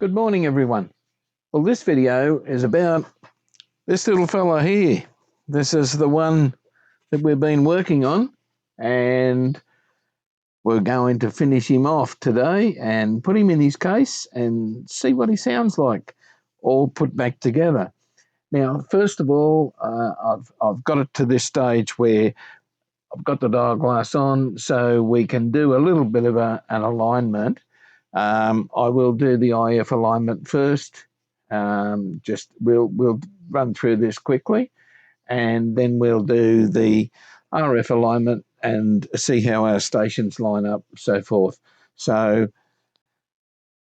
Good morning, everyone. Well, this video is about this little fella here. This is the one that we've been working on, and we're going to finish him off today and put him in his case and see what he sounds like, all put back together. Now, first of all, I've got it to this stage where I've got the dial glass on, so we can do a little bit of an alignment. I will do the IF alignment first. We'll run through this quickly, and then we'll do the RF alignment and see how our stations line up, so forth. So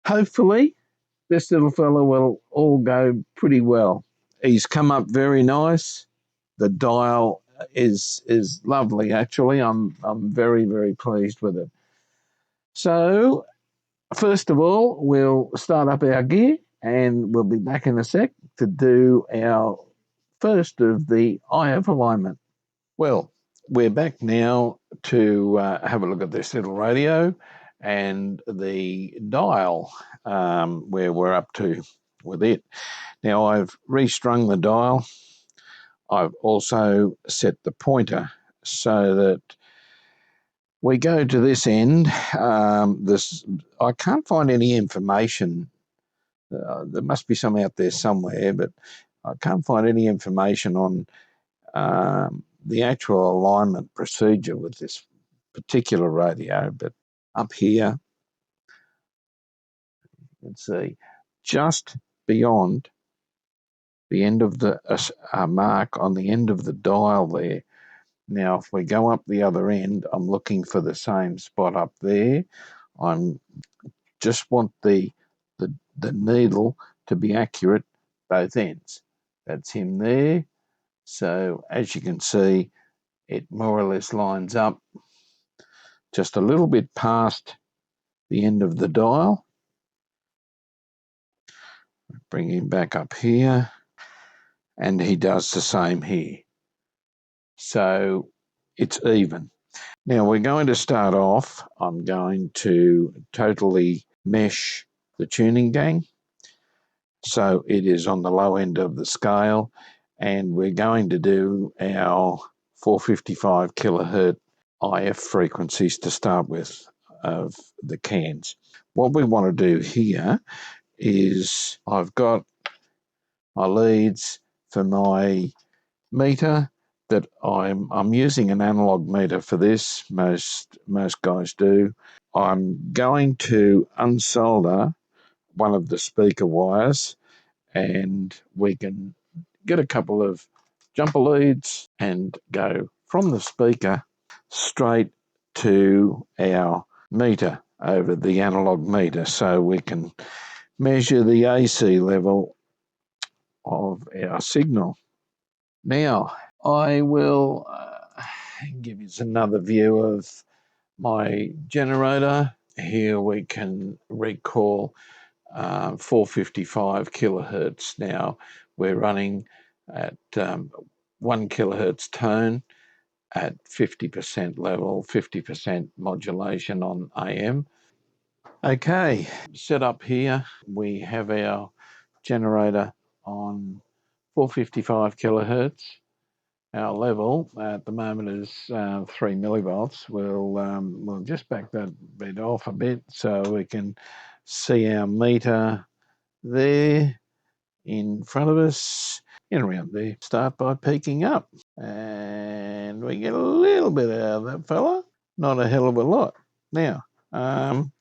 hopefully this little fella will all go pretty well. He's come up very nice. The dial is lovely, actually. I'm very, very pleased with it. So first of all, we'll start up our gear and we'll be back in a sec to do our first of the IF alignment. Well, we're back now to have a look at this little radio and the dial where we're up to with it. Now, I've restrung the dial. I've also set the pointer so that we go to this end. I can't find any information. There must be some out there somewhere, but I can't find any information on the actual alignment procedure with this particular radio. But up here, you can see just beyond the end of the mark on the end of the dial there. Now, if we go up the other end, I'm looking for the same spot up there. I'm just want the needle to be accurate both ends. That's him there. So as you can see, it more or less lines up just a little bit past the end of the dial. Bring him back up here, and he does the same here. So it's even. Now we're going to start off. I'm going to totally mesh the tuning gang. So it is on the low end of the scale, and we're going to do our 455 kilohertz IF frequencies to start with of the cans. What we want to do here is I've got my leads for my meter that I'm using an analog meter for this. Most guys do. I'm going to unsolder one of the speaker wires, and we can get a couple of jumper leads and go from the speaker straight to our meter over the analog meter, so we can measure the AC level of our signal. Now, I will give you another view of my generator. Here we can recall 455 kilohertz. Now we're running at 1 kilohertz tone at 50% level, 50% modulation on AM. Okay, set up here, we have our generator on 455 kilohertz. Our level at the moment is 3 millivolts. We'll just back that bit off a bit so we can see our meter there in front of us and around there. Start by peaking up, and we get a little bit out of that fella, not a hell of a lot. Now,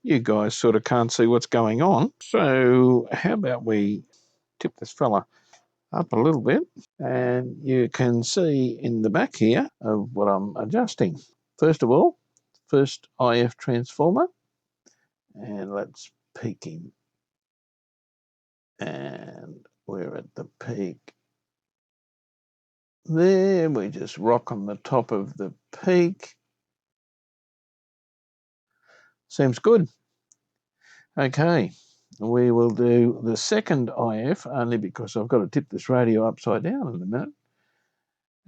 you guys sort of can't see what's going on, so how about we tip this fella up a little bit, and you can see in the back here of what I'm adjusting. First of all, first IF transformer, and let's peak him. And we're at the peak there. We just rock on the top of the peak. Seems good. Okay, we will do the second IF, only because I've got to tip this radio upside down in a minute.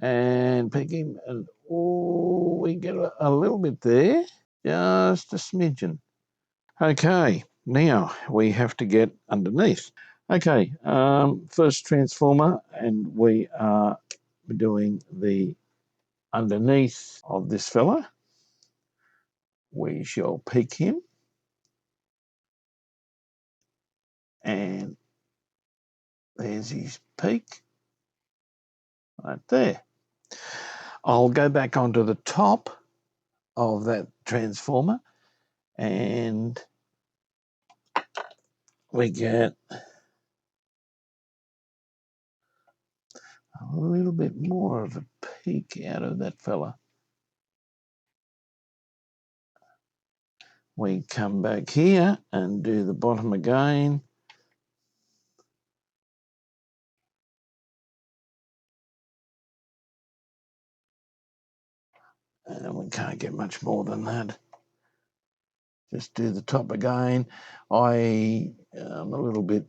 And peak him, and we get a little bit there, just a smidgen. Okay, Now we have to get underneath. Okay, first transformer, and we are doing the underneath of this fella. We shall peak him, and there's his peak right there. I'll go back onto the top of that transformer, and we get a little bit more of a peak out of that fella. We come back here and do the bottom again. And we can't get much more than that. Just do the top again. I am a little bit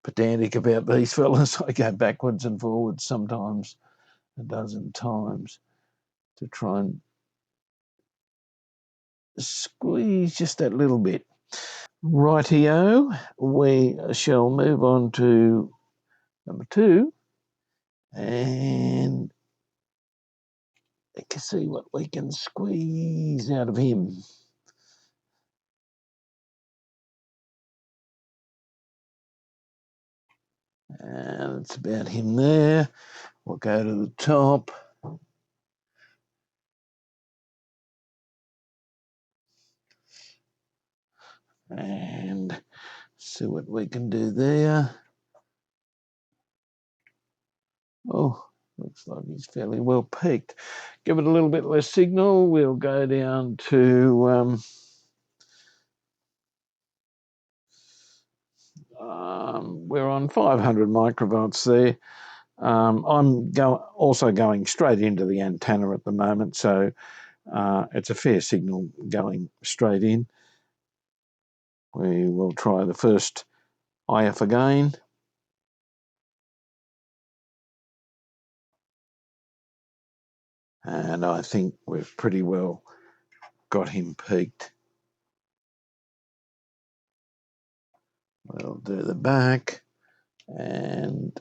pedantic about these fellas. I go backwards and forwards sometimes a dozen times to try and squeeze just that little bit. Rightio, we shall move on to number 2, and we can see what we can squeeze out of him. And it's about him there. We'll go to the top. And see what we can do there. Oh, looks like he's fairly well peaked. Give it a little bit less signal. We'll go down to we're on 500 microvolts there. I'm also going straight into the antenna at the moment, so it's a fair signal going straight in. We will try the first IF again. And I think we've pretty well got him peaked. We'll do the back, and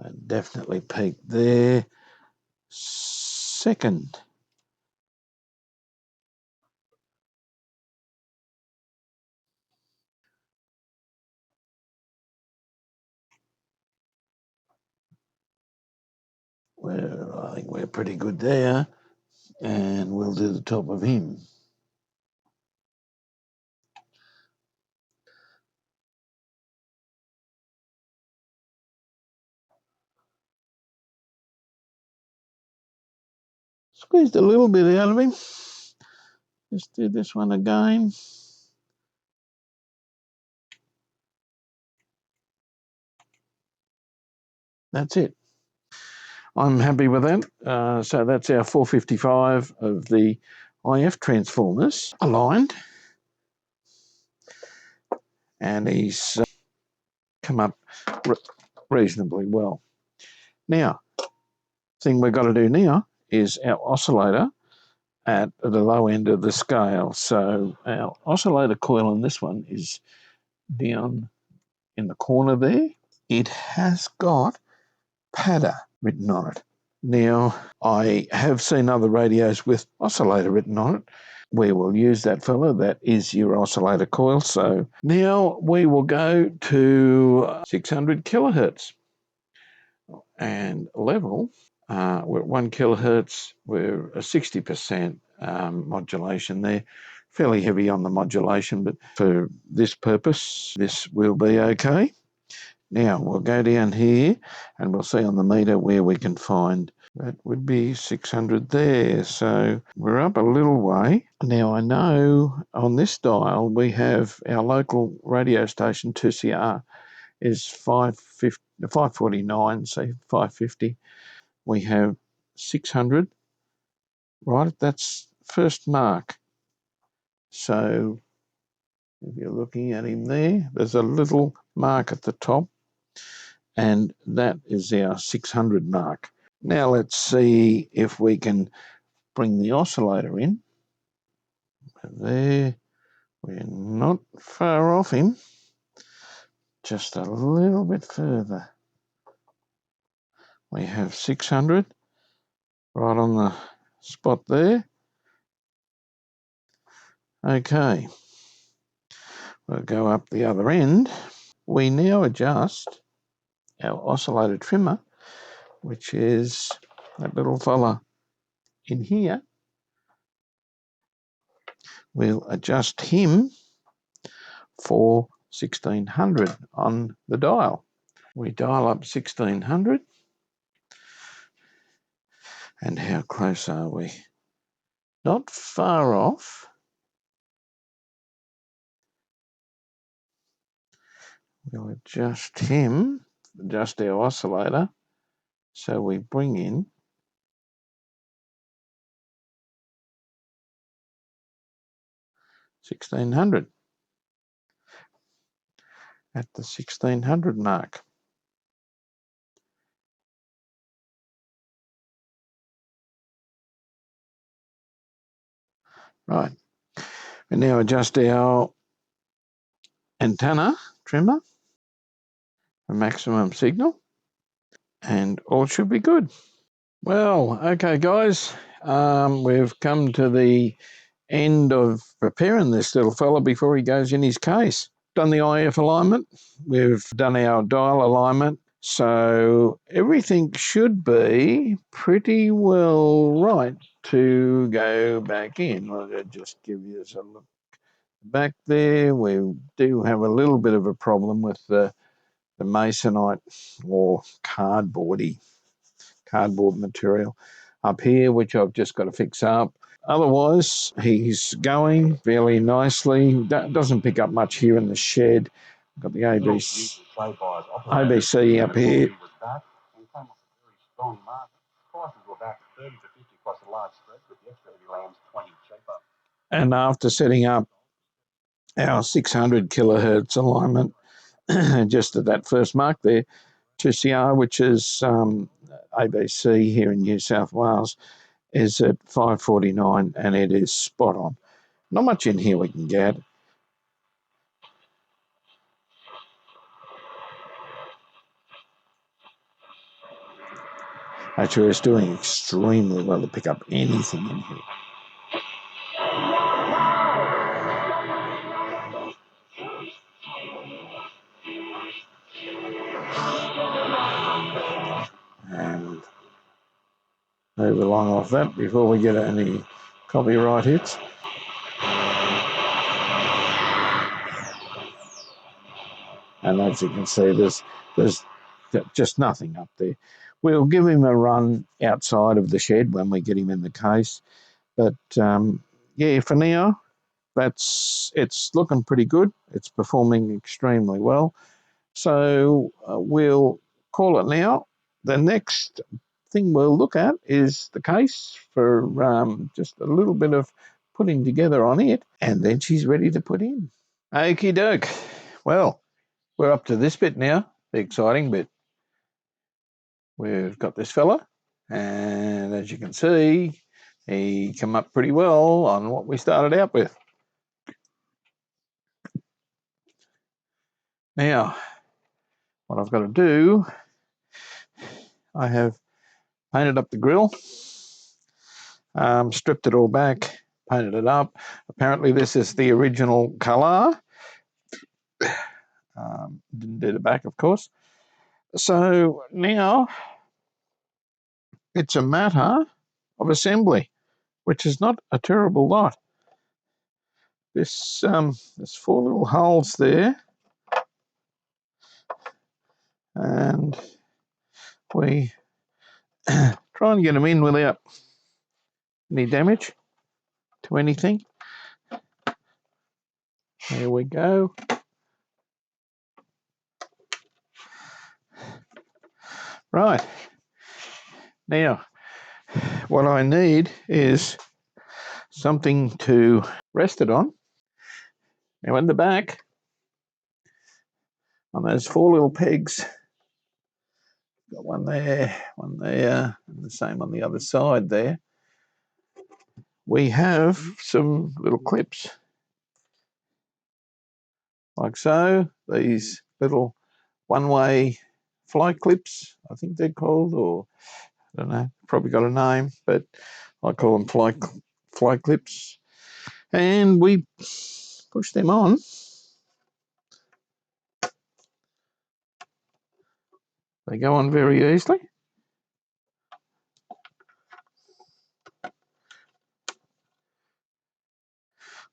I definitely peaked there. Second. I think we're pretty good there, and we'll do the top of him. Squeezed a little bit out of him. Just do this one again. That's it. I'm happy with that. So that's our 455 of the IF transformers aligned. And he's come up reasonably well. Now, thing we've got to do now is our oscillator at the low end of the scale. So our oscillator coil in this one is down in the corner there. It has got PADA written on it. Now, I have seen other radios with oscillator written on it. We will use that fella. That is your oscillator coil. So now we will go to 600 kilohertz and level. We're at 1 kilohertz. We're a 60% modulation there. Fairly heavy on the modulation, but for this purpose, this will be okay. Now we'll go down here and we'll see on the meter where we can find. That would be 600 there. So we're up a little way. Now I know on this dial we have our local radio station 2CR is 549, say 550. We have 600, right? That's first mark. So if you're looking at him there, there's a little mark at the top, and that is our 600 mark. Now let's see if we can bring the oscillator in. There, we're not far off him, just a little bit further. We have 600 right on the spot there. Okay, we'll go up the other end. We now adjust our oscillator trimmer, which is that little fella in here. We'll adjust him for 1600 on the dial. We dial up 1600, and how close are we? Not far off. We'll adjust him, adjust our oscillator, so we bring in 1600 at the 1600 mark. Right, we now adjust our antenna trimmer for maximum signal, and all should be good. Well, okay guys, we've come to the end of preparing this little fella before he goes in his case. Done the IF alignment, we've done our dial alignment, so everything should be pretty well right to go back in. I'll just give you a look back there. We do have a little bit of a problem with the masonite or cardboard material up here, which I've just got to fix up. Otherwise, he's going fairly nicely. Doesn't pick up much here in the shed. Got the ABC up here. And after setting up our 600 kilohertz alignment, just at that first mark there, 2CR, which is ABC here in New South Wales, is at 549, and it is spot on. Not much in here we can get. Actually, it's doing extremely well to pick up anything in here. And move along off that before we get any copyright hits. And as you can see, there's just nothing up there. We'll give him a run outside of the shed when we get him in the case. But yeah, for now, it's looking pretty good. It's performing extremely well. So we'll call it now. The next thing we'll look at is the case for just a little bit of putting together on it, and then she's ready to put in. Okie doke. Well, we're up to this bit now, the exciting bit. We've got this fella, and as you can see, he came up pretty well on what we started out with. Now, what I've got to do, I have painted up the grill, stripped it all back, painted it up. Apparently this is the original colour. Didn't do the back, of course. So now it's a matter of assembly, which is not a terrible lot. There's 4 little holes there, and we try and get them in without any damage to anything. There we go. Right. Now, what I need is something to rest it on. Now, in the back, on those 4 little pegs, Got one there, and the same on the other side there. We have some little clips, like so. These little one-way fly clips, I think they're called, or I don't know, probably got a name, but I call them fly clips. And we push them on. They go on very easily,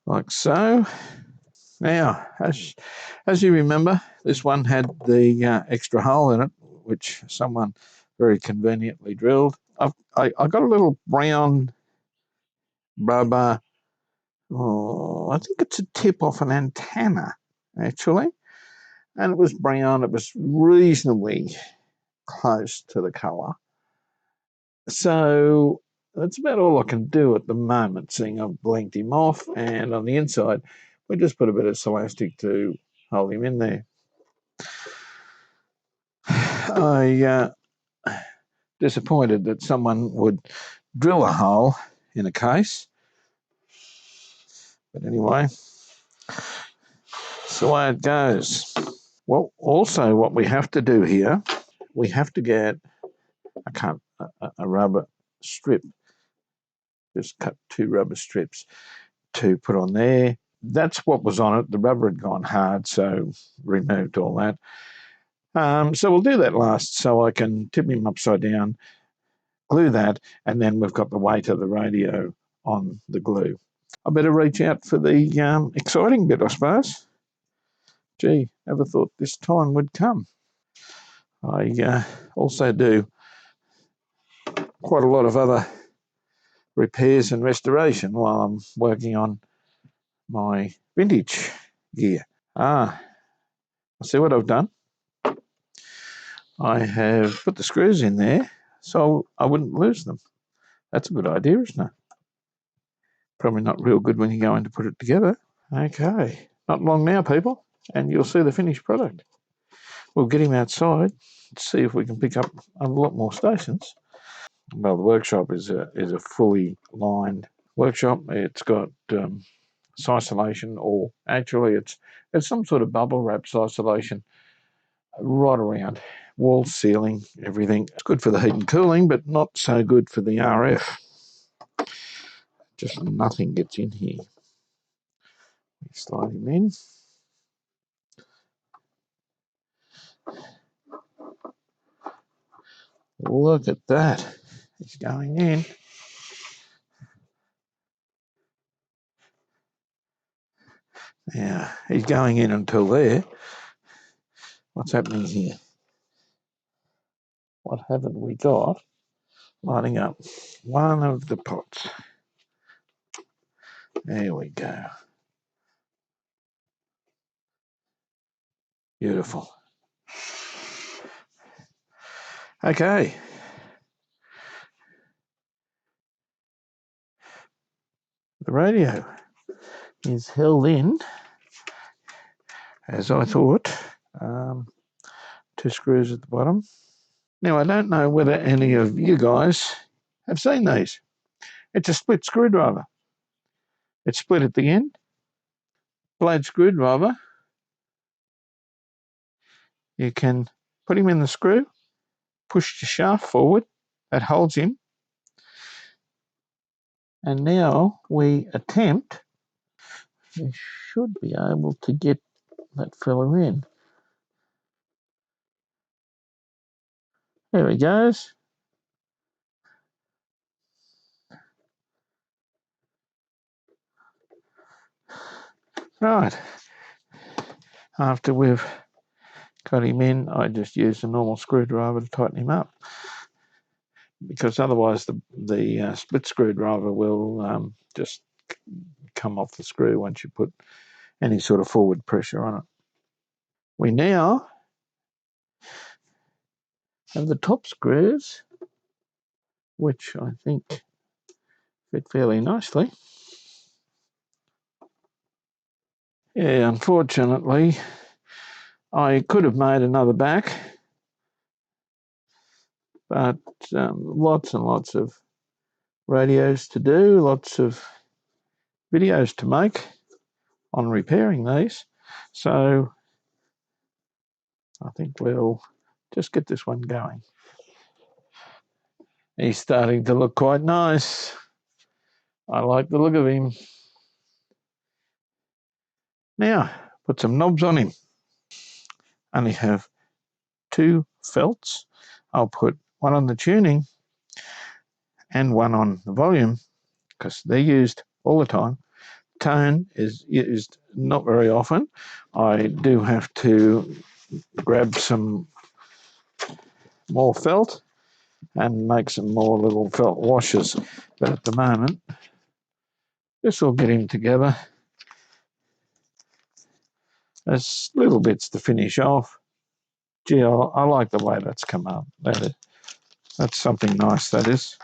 like so. Now, as you remember, this one had the extra hole in it, which someone very conveniently drilled. I got a little brown rubber, I think it's a tip off an antenna, actually. And it was brown. It was reasonably close to the colour. So that's about all I can do at the moment, seeing I've blanked him off. And on the inside, we just put a bit of elastic to hold him in there. I disappointed that someone would drill a hole in a case. But anyway, that's the way it goes. Well, also what we have to do here, we have to get a rubber strip, just cut 2 rubber strips to put on there. That's what was on it. The rubber had gone hard, so removed all that. So we'll do that last, so I can tip him upside down, glue that, and then we've got the weight of the radio on the glue. I better reach out for the exciting bit, I suppose. Gee, never thought this time would come. I also do quite a lot of other repairs and restoration while I'm working on my vintage gear. I see what I've done. I have put the screws in there so I wouldn't lose them. That's a good idea, isn't it? Probably not real good when you're going to put it together. Okay, not long now, people, and you'll see the finished product. We'll get him outside, see if we can pick up a lot more stations. Well, the workshop is a fully lined workshop. It's got isolation, or actually it's some sort of bubble wrap isolation right around wall, ceiling, everything. It's good for the heat and cooling, but not so good for the RF. Just nothing gets in here. Slide him in. Look at that. He's going in. Yeah, he's going in until there. What's happening here? What haven't we got? Lighting up one of the pots. There we go. Beautiful. Okay. The radio is held in, as I thought. 2 screws at the bottom. Now, I don't know whether any of you guys have seen these. It's a split screwdriver. It's split at the end. Blade screwdriver. You can put him in the screw, push the shaft forward. That holds him. And now we attempt, we should be able to get that fella in. There he goes. Right. After we've got him in, I just use a normal screwdriver to tighten him up, because otherwise the split screwdriver will just come off the screw once you put any sort of forward pressure on it. We now have the top screws, which I think fit fairly nicely. Yeah, unfortunately, I could have made another back, But lots and lots of radios to do, lots of videos to make on repairing these. So I think we'll just get this one going. He's starting to look quite nice. I like the look of him. Now, put some knobs on him. Only have 2 felts. I'll put one on the tuning and one on the volume because they're used all the time. Tone is used not very often. I do have to grab some more felt and make some more little felt washers. But at the moment, this will get him together. There's little bits to finish off. Gee, I like the way that's come up. That's something nice, that is.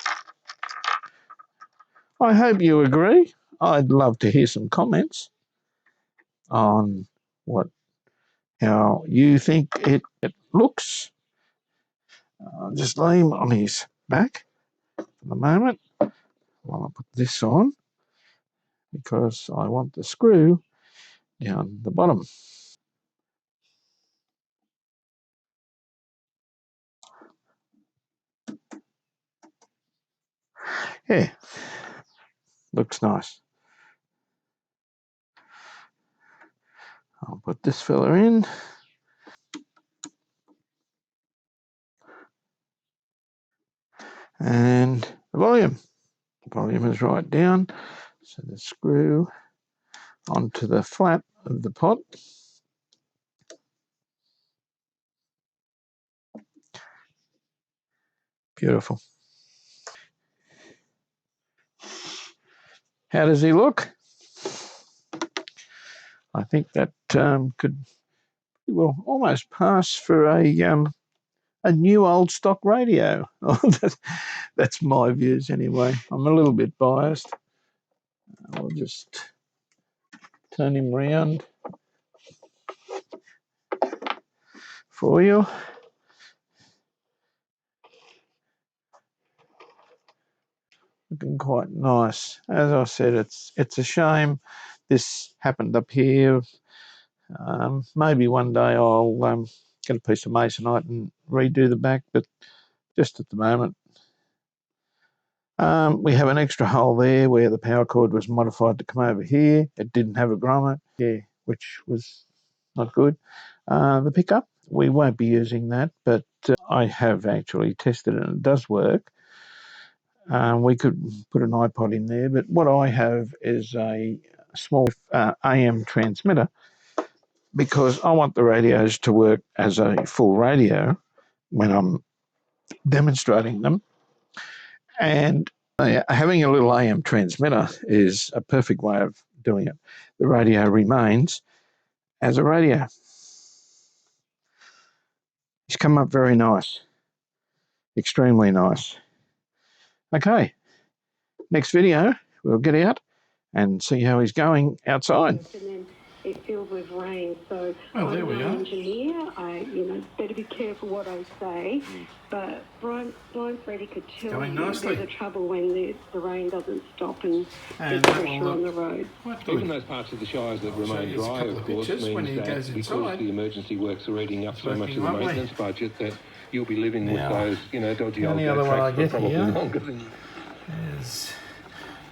I hope you agree. I'd love to hear some comments on how you think it looks. I'll just lay him on his back for the moment while I put this on because I want the screw down the bottom. Yeah, looks nice. I'll put this fella in. And the volume. The volume is right down. So the screw onto the flat of the pot. Beautiful. How does he look? I think that could almost pass for a new old stock radio. That's my views anyway. I'm a little bit biased. I'll just turn him round for you. Looking quite nice. As I said, it's a shame this happened up here. Maybe one day I'll get a piece of masonite and redo the back, but just at the moment. We have an extra hole there where the power cord was modified to come over here. It didn't have a grommet, which was not good. The pickup, we won't be using that, but I have actually tested it and it does work. We could put an iPod in there, but what I have is a small AM transmitter because I want the radios to work as a full radio when I'm demonstrating them. And having a little AM transmitter is a perfect way of doing it. The radio remains as a radio. It's come up very nice. Extremely nice. Okay, next video, we'll get out and see how he's going outside. And then it filled with rain, so there we I'm are. an engineer. I better be careful what I say. But Blind Freddy could tell Going you nicely. there's a trouble when the rain doesn't stop and And there's pressure on the road. Even those parts of the shires that remain dry, of course, means that because the emergency works are eating up so much of the maintenance budget that you'll be living with those, dodgy old tracks for probably longer than you. Is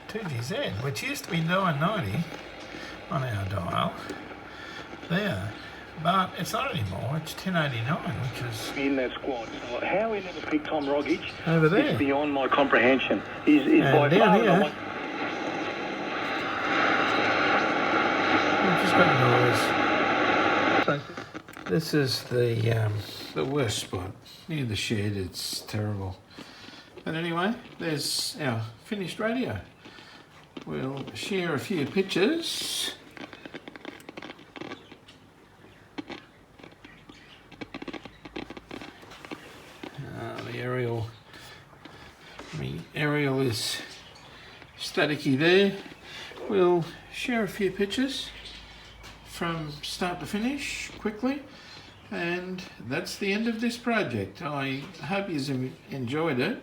2GZ, which used to be 990 on our dial there, but it's not anymore. It's 1089, which is in that squad. So how we never picked Tom Rogic over there. is beyond my comprehension. He's by down far here, we've just got noise. This is the worst spot near the shed. It's terrible. But anyway, there's our finished radio. We'll share a few pictures. The aerial is staticky there. We'll share a few pictures from start to finish quickly And that's the end of this project. I hope you've enjoyed it.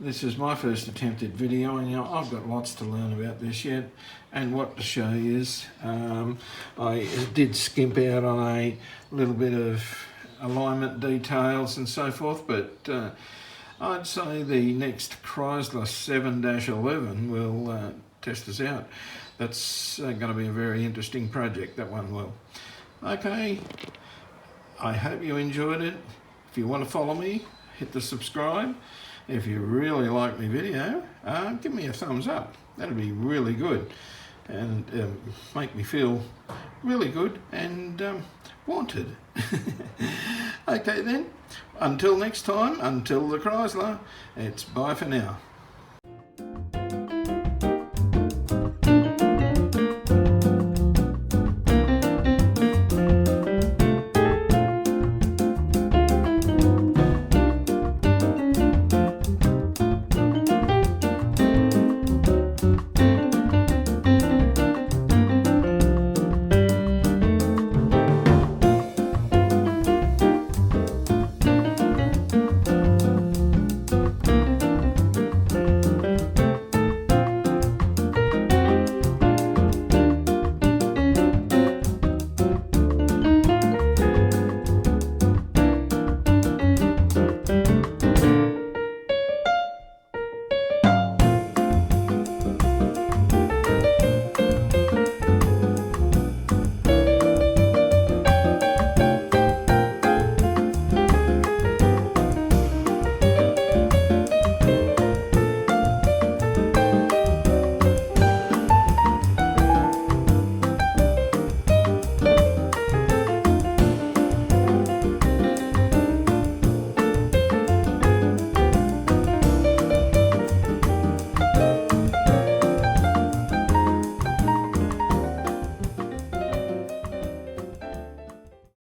This is my first attempt at videoing. I've got lots to learn about this yet, and what to show you is I did skimp out on a little bit of alignment details and so forth, but I'd say the next Chrysler 7-11 will test us out. That's going to be a very interesting project, that one will. Okay, I hope you enjoyed it. If you want to follow me, hit the subscribe. If you really like my video, give me a thumbs up. That'd be really good and make me feel really good and wanted. Okay then, until next time, until the Chrysler, it's bye for now.